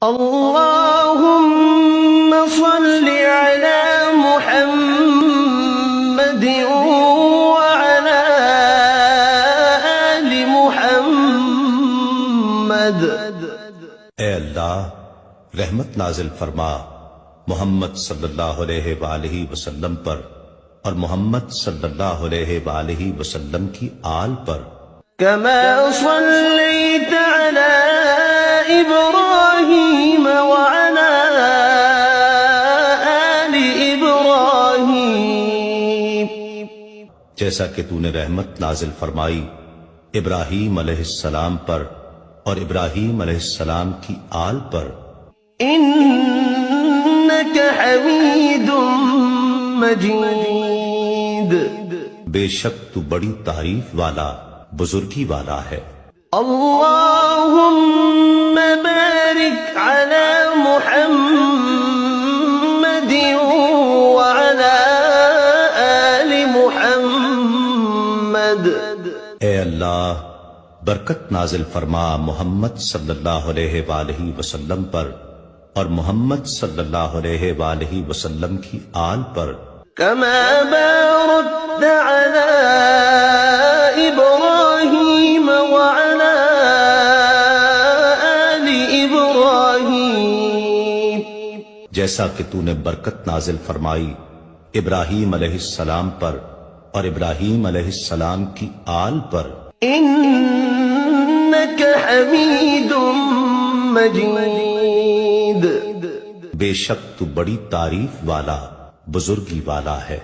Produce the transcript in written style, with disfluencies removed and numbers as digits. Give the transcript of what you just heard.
اللهم صل على محمد وعلى آل محمد۔ اے اللہ رحمت نازل فرما محمد صلی اللہ علیہ وآلہ وسلم پر اور محمد صلی اللہ علیہ وآلہ وسلم کی آل پر۔ كما صليت على إبراهيم وعلى آل إبراهيم، جیسا کہ تو نے رحمت نازل فرمائی ابراہیم علیہ السلام پر اور ابراہیم علیہ السلام کی آل پر۔ إنك حميد مجيد، بے شک تو بڑی تعریف والا بزرگی والا ہے۔ اللهم بارك على محمد وعلى آل محمد۔ اے اللہ برکت نازل فرما محمد صلی اللہ علیہ وآلہ وسلم پر اور محمد صلی اللہ علیہ وآلہ وسلم کی آل پر۔ كما باركت على إبراهيم وعلى آل إبراهيم، جیسا کہ تو نے برکت نازل فرمائی ابراہیم علیہ السلام پر اور ابراہیم علیہ السلام کی آل پر۔ إنك حميد مجيد، بے شک تو بڑی تعریف والا بزرگی والا ہے۔